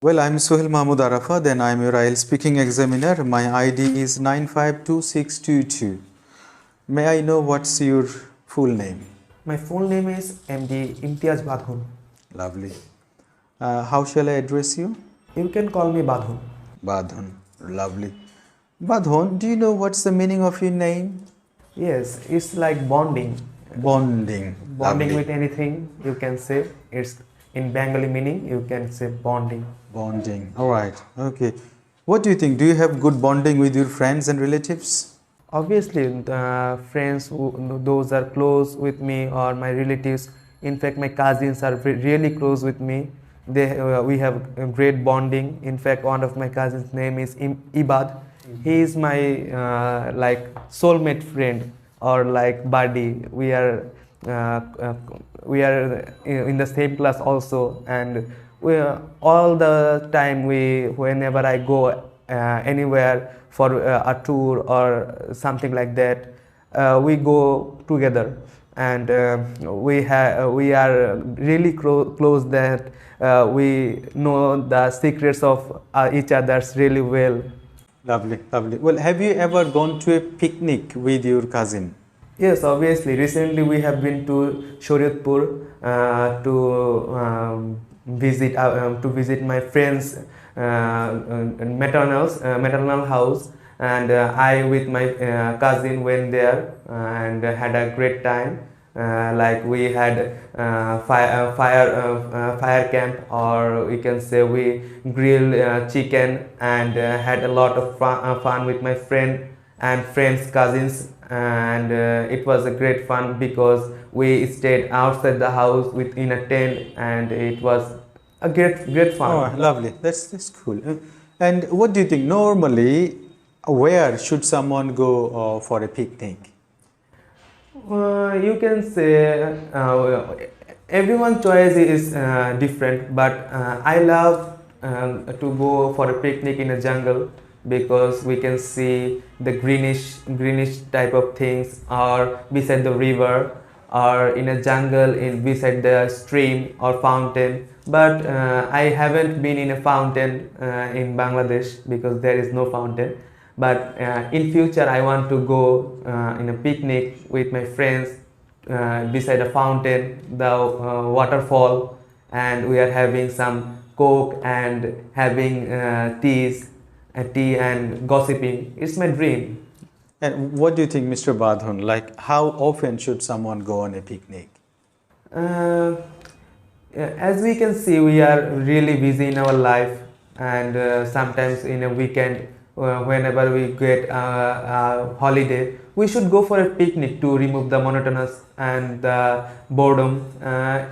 Well, I'm Sohail Mahmood Arafat, and I'm your IELTS speaking examiner. My ID is 952622. May I know what's your full name? My full name is MD Imtiaz Badhun. Lovely. How shall I address you? You can call me Badhun. Badhon. Lovely. Badhon, do you know what's the meaning of your name? Yes, it's like bonding. Bonding. Bonding Lovely. with anything, you can say. It's in Bengali meaning, you can say bonding. Bonding. All right. Okay. What do you think? Do you have good bonding with your friends and relatives? Obviously, the friends, those are close with me or my relatives. In fact, my cousins are really close with me. We have a great bonding. In fact, one of my cousins' name is Ibad. He is my like soulmate friend or like buddy. Uh, uh, we are in the same class also, and we all the time whenever I go anywhere for a tour or something like that, we go together, and we are really close that we know the secrets of each others really well. Lovely, lovely. Well, have you ever gone to a picnic with your cousin? Yes, obviously. Recently, we have been to Shariatpur to visit my friend's maternal house, and I with my cousin went there and had a great time. Like we had fire camp, or we can say we grilled chicken and had a lot of fun with my friend and friends cousins, and it was a great fun because we stayed outside the house within a tent, and it was a great Oh, fun. lovely. That's cool. And what do you think? Normally, where should someone go for a picnic? You can say everyone's choice is different, but I love to go for a picnic in a jungle because we can see the greenish type of things, or beside the river, or in a jungle in beside the stream or fountain. But I haven't been in a fountain in Bangladesh because there is no fountain. But in future I want to go in a picnic with my friends beside a fountain, the waterfall, and we are having some coke and having tea and gossiping. It's my dream. And what do you think, Mr. Badhun? Like, how often should someone go on a picnic? uh, as we can see, we are really busy in our life, and sometimes in a weekend, whenever we get a holiday, we should go for a picnic to remove the monotonous and the boredom.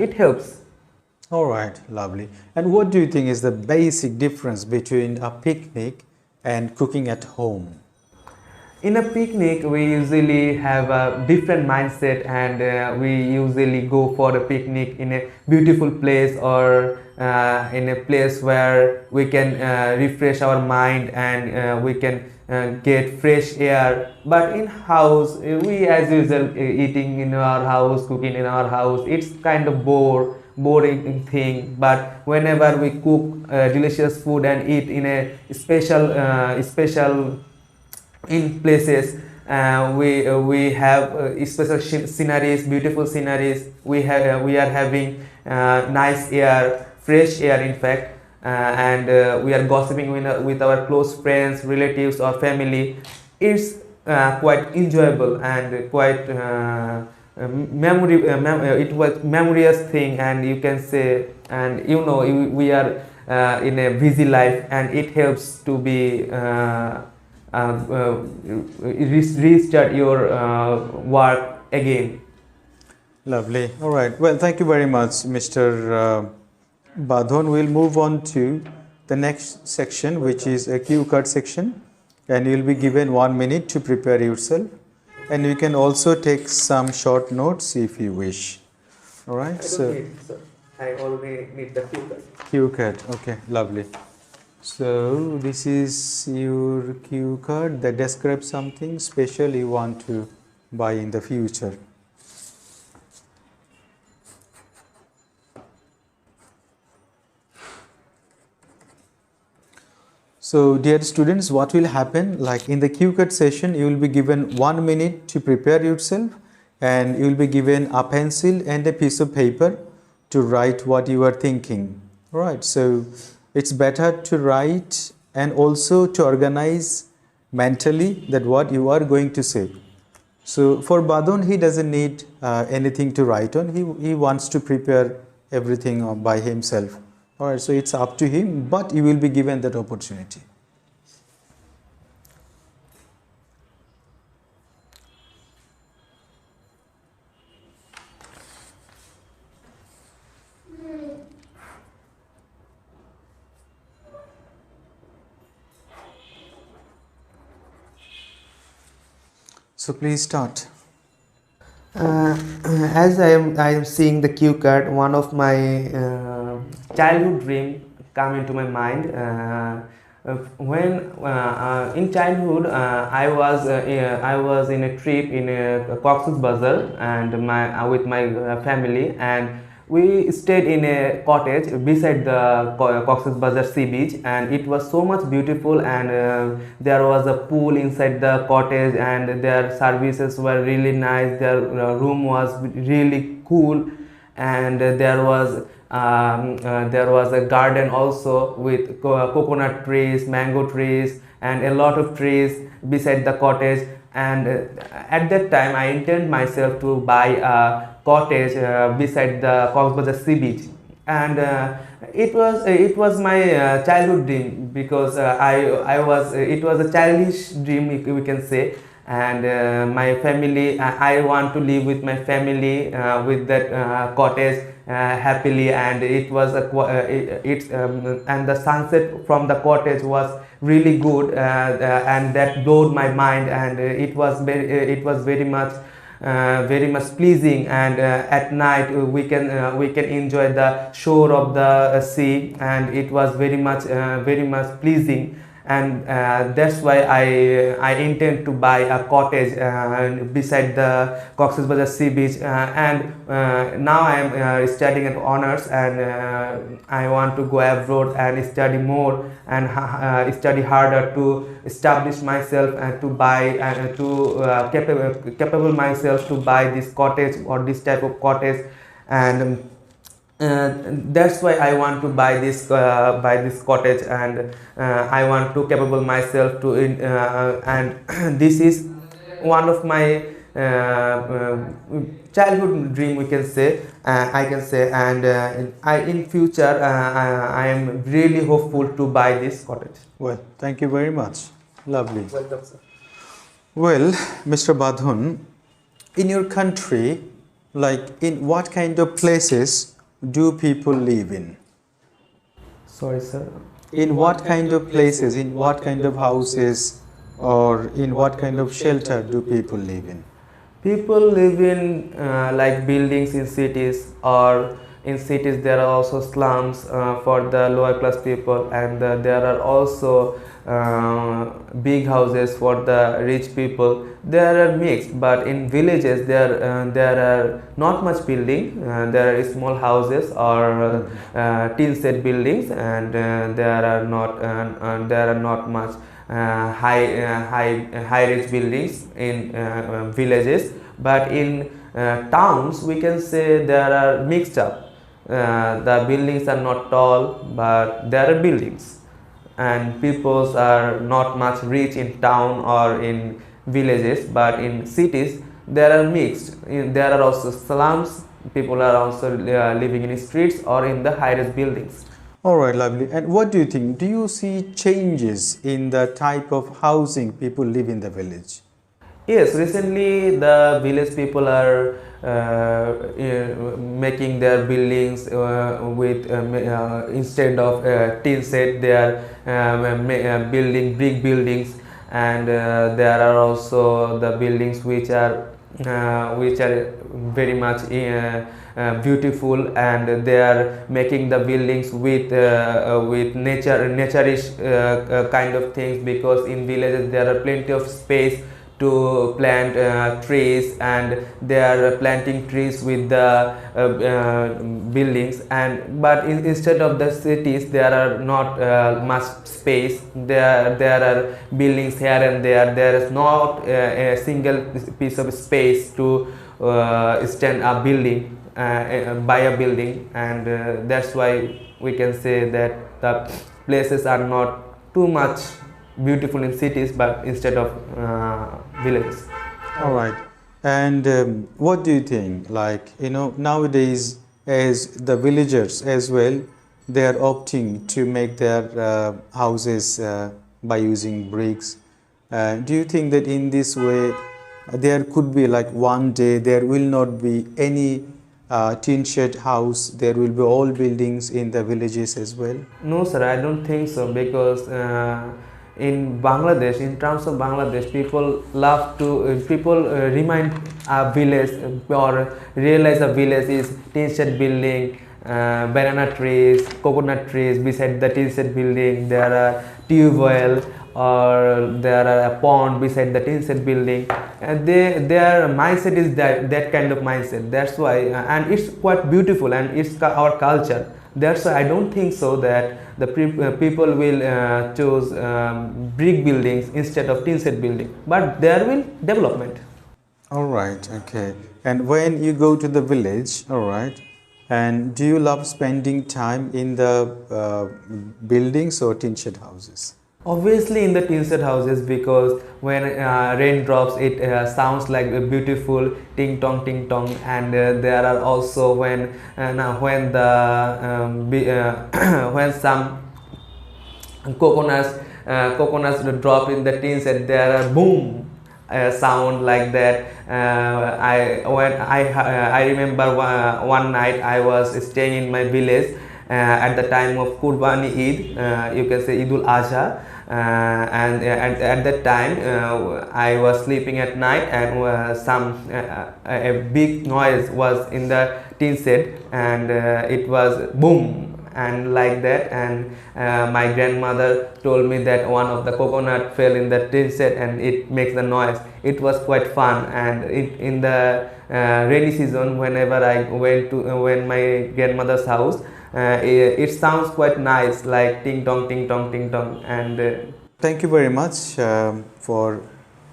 It helps. All right, lovely. And what do you think is the basic difference between a picnic and cooking at home? In a picnic, we usually have a different mindset, and we usually go for a picnic in a beautiful place, or in a place where we can refresh our mind, and we can get fresh air. But in house, we as usual eating in our house, cooking in our house, it's kind of boring thing. But whenever we cook delicious food and eat in a special in places, we have special sceneries, beautiful sceneries. We are having nice air, fresh air in fact, and we are gossiping with our close friends, relatives or family. It's quite enjoyable and quite it was memorious thing, and you can say, and you know, we are in a busy life, and it helps to be restart your work again. Lovely. All right. Well, thank you very much, Mr. Badhon. We'll move on to the next section, which is a cue card section, and you'll be given 1 minute to prepare yourself. And you can also take some short notes if you wish. All right. Sir. I only need the cue. Cue card. Okay. Lovely. So this is your cue card that describes something special you want to buy in the future. So dear students, what will happen, like in the QCut session, you will be given 1 minute to prepare yourself, and you will be given a pencil and a piece of paper to write what you are thinking. Right, so it's better to write and also to organize mentally that what you are going to say. So for Badon, he doesn't need anything to write on. He wants to prepare everything by himself. All right, so it's up to him, but you will be given that opportunity. So please start. As I am seeing the cue card, one of my childhood dream come into my mind. When in childhood, I was in a trip in Cox's Bazar and with my family, and we stayed in a cottage beside the Cox's Bazar sea beach, and it was so much beautiful, and there was a pool inside the cottage, and their services were really nice. Their room was really cool, and there was a garden also with coconut trees, mango trees, and a lot of trees beside the cottage. And at that time, I intend myself to buy a cottage beside the Cox's Bazar sea beach, and it was my childhood dream, because I was it was a childish dream, we can say. And my family, I want to live with my family with that cottage happily, and it was and the sunset from the cottage was really good, and that blowed my mind, and it was very much pleasing. And at night we can enjoy the shore of the sea, and it was very much pleasing. And that's why I intend to buy a cottage beside the Cox's Bazar sea beach. And now I am studying at honors, and I want to go abroad and study more and study harder to establish myself and to buy and to capable myself to buy this cottage or this type of cottage. And that's why I want to buy this cottage, and I want to capable myself to and this is one of my childhood dream, we can say, I can say. And I in future I am really hopeful to buy this cottage. Well, thank you very much. Lovely. Welcome, sir. Well, Mr. Badhun, in your country, like in what kind of places do people live in? Sorry, sir. In what kind of places, in what kind of houses, or in what kind of shelter do people live in? People live in like buildings in cities, or in cities there are also slums for the lower class people, and there are also big houses for the rich people. There are mixed, but in villages there are not much building. There are small houses or tin set buildings, and there are not much high rise buildings in villages. But in towns, we can say there are mixed up. The buildings are not tall, but there are buildings, and peoples are not much rich in town or in villages. But in cities there are mixed. There are also slums. People are also living in streets or in the high-rise buildings. All right, lovely. And what do you think? Do you see changes in the type of housing people live in the village? Yes, recently the village people are making their buildings with instead of tin set, they are building big buildings. And there are also the buildings which are very much beautiful, and they are making the buildings with naturish kind of things, because in villages there are plenty of space to plant trees, and they are planting trees with the buildings. And but instead of the cities, there are not much space. There are buildings here and there is not a single piece of space to stand a building, by a building. And that's why we can say that the places are not too much beautiful in cities, but instead of villages. All right. And what do you think? Like, you know, nowadays, as the villagers as well, they are opting to make their houses by using bricks. Do you think that in this way, there could be like one day there will not be any tin shed house, there will be all buildings in the villages as well? No, sir, I don't think so, because in Bangladesh, in terms of Bangladesh, people love to remind a village or realize a village is tin shed building, banana trees, coconut trees beside the tin shed building. There are tube well, or there are a pond beside the tin shed building, and their mindset is that kind of mindset. That's why, and it's quite beautiful, and it's our culture. That's why I don't think so that the people will choose brick buildings instead of tin shed building, but there will development. All right, okay. And when you go to the village, all right, and do you love spending time in the buildings or tin shed houses? Obviously in the tin shed houses, because when rain drops, it sounds like a beautiful ting tong, and there are also when when some coconuts drop in the tin shed, there are boom sound like that. I remember one night I was staying in my village at the time of Qurbani Eid, you can say Eid ul Adha. And at that time I was sleeping at night, and a big noise was in the tin shed, and it was boom and like that. And my grandmother told me that one of the coconut fell in the tin shed and it makes the noise. It was quite fun. And in the rainy season, whenever I went to my grandmother's house, it sounds quite nice, like ting tong. And thank you very much for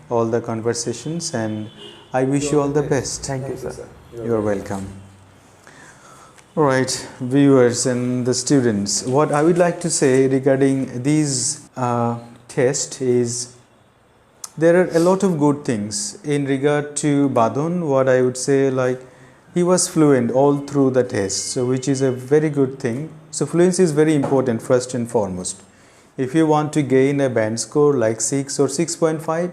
all the conversations, and I wish you all the best. Thank you, sir. You're welcome. All right, viewers and the students, what I would like to say regarding these tests is there are a lot of good things in regard to Badon. What I would say, like, he was fluent all through the test, so which is a very good thing. So fluency is very important first and foremost. If you want to gain a band score like 6 or 6.5,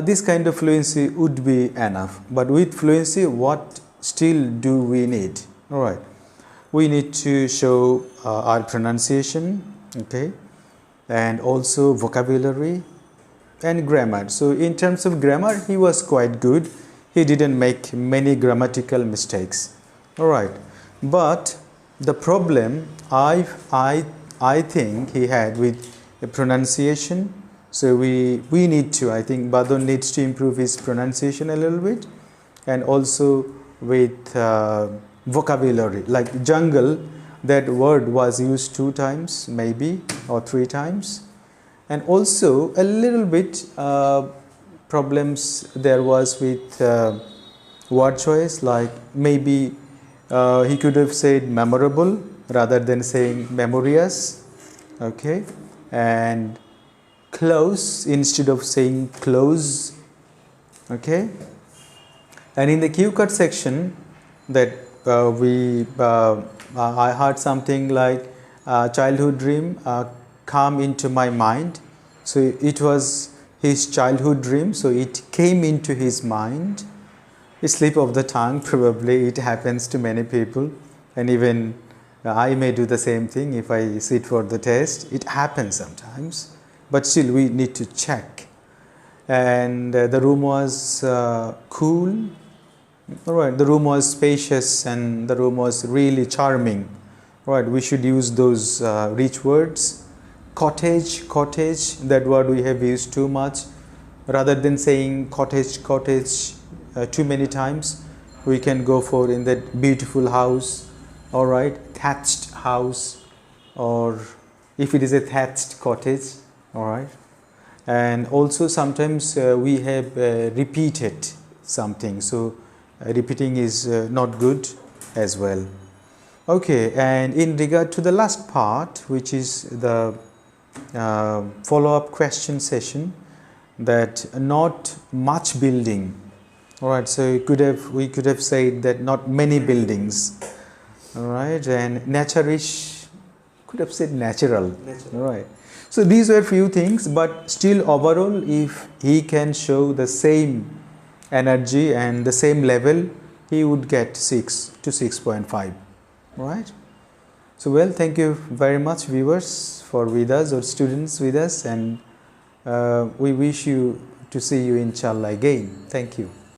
this kind of fluency would be enough. But with fluency, what still do we need? All right, we need to show our pronunciation, okay, and also vocabulary and grammar. So in terms of grammar, he was quite good. He didn't make many grammatical mistakes. All right, but the problem I think he had with the pronunciation. So we need to, I think Badon needs to improve his pronunciation a little bit, and also with vocabulary. Like jungle, that word was used 2 times maybe or 3 times, and also a little bit problems there was with word choice. Like maybe he could have said memorable rather than saying memorious, okay, and close instead of saying close, okay. And in the cue card section, that I heard something like childhood dream come into my mind. So it was his childhood dream, so it came into his mind. A slip of the tongue, probably it happens to many people, and even I may do the same thing if I sit for the test. It happens sometimes, but still we need to check. And the room was cool. All right, the room was spacious and the room was really charming. All right, we should use those rich words. Cottage, that word we have used too much. rather than saying cottage, cottage too many times, we can go for in that beautiful house, all right, thatched house, or if it is a thatched cottage, all right. And also sometimes we have repeated something, so repeating is not good as well. Okay, and in regard to the last part, which is the follow-up question session, that not much building, all right, so we could have said that not many buildings, all right, and naturish, could have said natural. All right. So these were few things, but still overall, if he can show the same energy and the same level, he would get 6 to 6.5. Right. So well, thank you very much, viewers, for with us, or students with us, and we wish you to see you inshallah again. Thank you.